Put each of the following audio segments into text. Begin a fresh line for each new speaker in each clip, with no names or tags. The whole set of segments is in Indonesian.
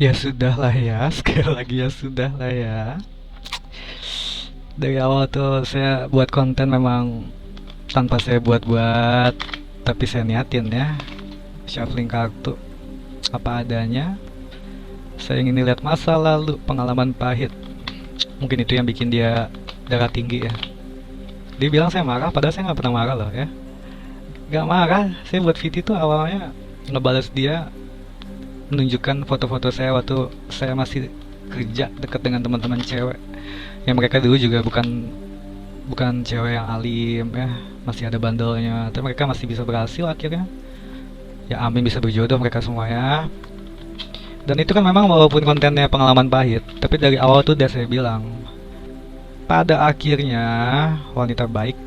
Ya sudah lah ya, sekali lagi ya sudah lah ya. Dari awal tuh saya buat konten memang tanpa saya buat-buat, tapi saya niatin ya, shuffling kartu apa adanya. Saya ingin lihat masa lalu, pengalaman pahit. Mungkin itu yang bikin dia darah tinggi ya. Dia bilang saya marah, padahal saya nggak pernah marah loh ya. Nggak marah, saya buat video itu awalnya ngebales dia, menunjukkan foto-foto saya waktu saya masih kerja dekat dengan teman-teman cewek. Yang mereka dulu juga bukan bukan cewek yang alim ya, masih ada bandelnya, tapi mereka masih bisa berhasil akhirnya. Ya amin bisa berjodoh mereka semua ya. Dan itu kan memang walaupun kontennya pengalaman pahit, tapi dari awal tuh udah saya bilang, pada akhirnya wanita baik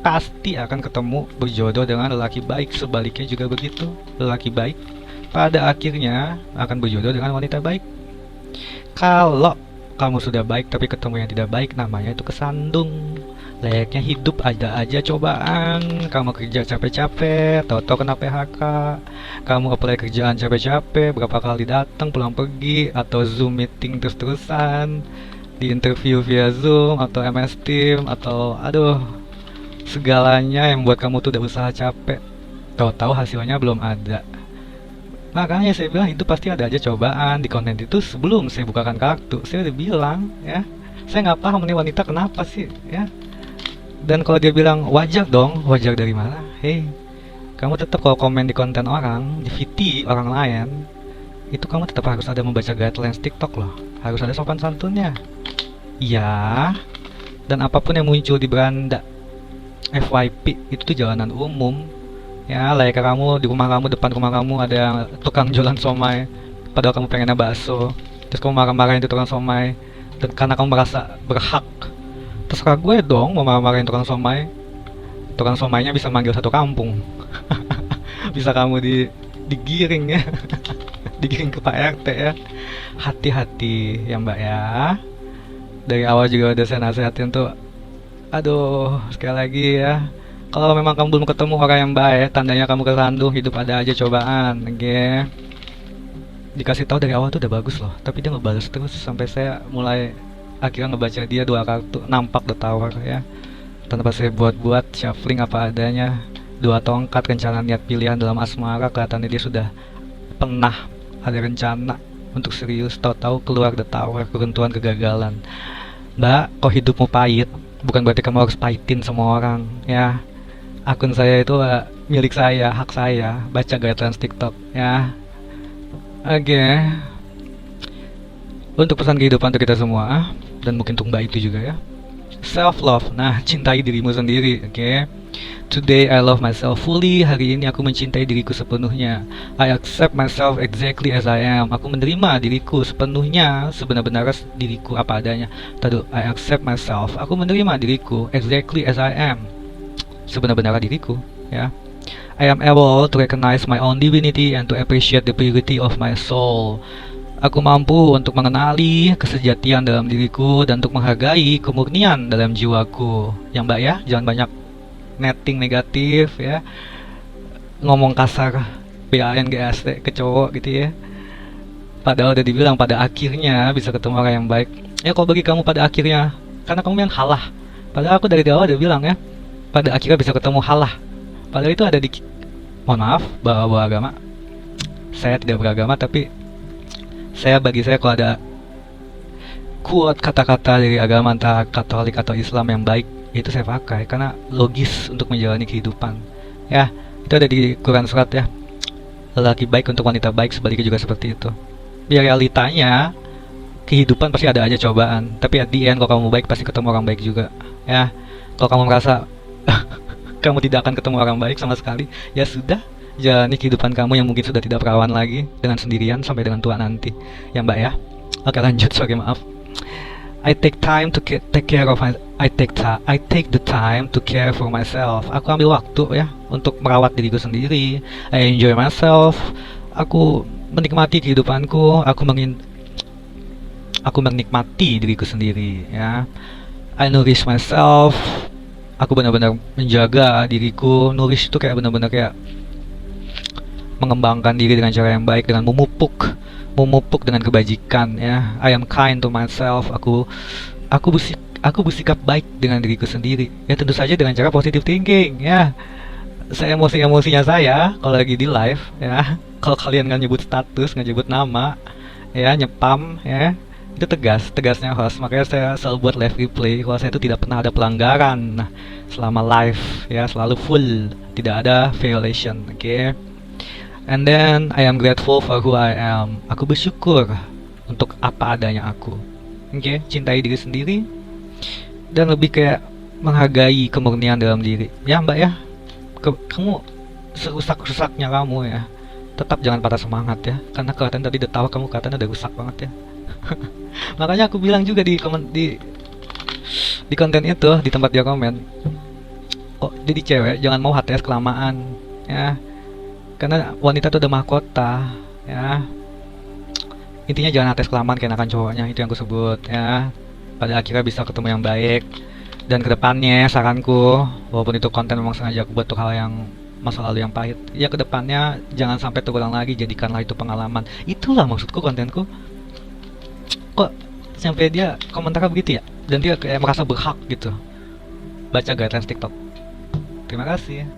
pasti akan ketemu berjodoh dengan lelaki baik. Sebaliknya juga begitu, lelaki baik pada akhirnya akan berjodoh dengan wanita baik. Kalau kamu sudah baik tapi ketemu yang tidak baik, namanya itu kesandung. Layaknya hidup, ada aja cobaan. Kamu kerja capek-capek, tahu-tahu kena PHK. Kamu apply kerjaan capek-capek, berapa kali datang pulang pergi, atau Zoom meeting terus-terusan, di interview via Zoom atau MS Team, atau aduh, segalanya yang buat kamu tuh udah usaha capek. Tahu-tahu hasilnya belum ada. Makanya saya bilang itu pasti ada aja cobaan. Di konten itu sebelum saya bukakan kartu, saya udah bilang ya, saya nggak paham nih wanita kenapa sih ya. Dan kalau dia bilang wajar dong, wajar dari mana? Hei, kamu tetap kalau komen di konten orang, di VT orang lain, itu kamu tetap harus ada membaca guidelines TikTok loh. Harus ada sopan santunnya. Iya, dan apapun yang muncul di beranda FYP itu tuh jalanan umum. Ya, layaknya kamu di rumah kamu, depan rumah kamu ada tukang jualan somai, padahal kamu pengennya bakso. Terus kamu marah-marahin itu tukang somai, dan karena kamu merasa berhak. Terserah gue dong mau marah-marahin tukang somai. Tukang somainya bisa manggil satu kampung. Bisa kamu digiring ya. Digiring ke Pak RT ya. Hati-hati ya Mbak ya. Dari awal juga udah saya nasihatin tuh. Aduh, sekali lagi ya. Kalau memang kamu belum ketemu orang yang baik, tandanya kamu kesandung, hidup ada aja cobaan, oke? Dikasih tahu dari awal tuh udah bagus loh, tapi dia ngebales terus sampai saya mulai akhirnya ngebaca dia dua kartu, nampak the tower ya. Tanpa saya buat-buat, shuffling apa adanya, dua tongkat, rencana niat pilihan dalam asmara, kelihatannya dia sudah pernah ada rencana untuk serius, tahu-tahu keluar the tower, keruntuhan, kegagalan. Mbak, kok hidupmu pahit? Bukan berarti kamu harus pahitin semua orang ya. Akun saya itu milik saya, hak saya. Baca guidelines TikTok ya. Oke. Untuk pesan kehidupan untuk kita semua, dan mungkin untuk Mbak itu juga ya. Self love. Nah, cintai dirimu sendiri, oke? Today I love myself fully. Hari ini aku mencintai diriku sepenuhnya. I accept myself exactly as I am. Aku menerima diriku sepenuhnya, sebenar-benar diriku apa adanya. Tadi I accept myself. Aku menerima diriku exactly as I am, sebenar-benar diriku ya. I am able to recognize my own divinity and to appreciate the purity of my soul. Aku mampu untuk mengenali kesejatian dalam diriku dan untuk menghargai kemurnian dalam jiwaku. Ya Mbak ya, jangan banyak netting negatif ya, ngomong kasar BANGST ke cowok gitu ya. Padahal udah dibilang pada akhirnya bisa ketemu orang yang baik. Ya kalau bagi kamu pada akhirnya, karena kamu yang halah. Padahal aku dari awal udah bilang ya, pada akhirnya bisa ketemu halah. Padahal itu ada di, mohon maaf, bawa-bawa agama. Saya tidak beragama, tapi bagi saya kalau ada quote kata-kata dari agama entah Katolik atau Islam yang baik, itu saya pakai karena logis untuk menjalani kehidupan. Ya, itu ada di Quran surat ya. Lelaki baik untuk wanita baik, sebaliknya juga seperti itu. Biar realitanya kehidupan pasti ada aja cobaan, tapi at the end kalau kamu baik pasti ketemu orang baik juga. Ya, kalau kamu merasa kamu tidak akan ketemu orang baik sama sekali, ya sudah, jalani kehidupan kamu yang mungkin sudah tidak perawan lagi dengan sendirian sampai dengan tua nanti. Ya Mbak ya. Oke lanjut, sorry maaf. I take time to take care of my I take the time to care for myself. Aku ambil waktu ya untuk merawat diriku sendiri. I enjoy myself. Aku menikmati kehidupanku. Aku menikmati diriku sendiri ya. I nourish myself. Aku benar-benar menjaga diriku. Nourish itu kayak benar-benar kayak mengembangkan diri dengan cara yang baik, dengan memupuk dengan kebajikan ya. I am kind to myself. Aku bersikap baik dengan diriku sendiri. Ya tentu saja dengan cara positive thinking ya. Saya emosinya saya kalau lagi di live ya. Kalau kalian nggak nyebut status, nggak nyebut nama, ya nyepam ya, itu tegasnya host. Makanya saya selalu buat live replay kalau saya itu tidak pernah ada pelanggaran selama live ya, selalu full, tidak ada violation. Oke. And then I am grateful for who I am. Aku bersyukur untuk apa adanya aku. Oke, cintai diri sendiri dan lebih kayak menghargai kemurnian dalam diri. Ya Mbak ya, kamu serusak-rusaknya kamu ya, tetap jangan patah semangat ya, karena kelihatan tadi udah tahu kamu katanya udah rusak banget ya. Makanya aku bilang juga di konten itu, di tempat dia komen, oh jadi cewek jangan mau HTS kelamaan ya, karena wanita itu udah mahkota ya. Intinya jangan HTS kelamaan keenakan cowoknya, itu yang aku sebut ya. Pada akhirnya bisa ketemu yang baik. Dan kedepannya saranku, walaupun itu konten memang sengaja aku buat untuk hal yang masa lalu yang pahit, ya kedepannya jangan sampai terulang lagi, jadikanlah itu pengalaman. Itulah maksudku kontenku. Kok sampai dia komentar begitu ya, dan dia kayak merasa berhak gitu baca guidelines TikTok. Terima kasih.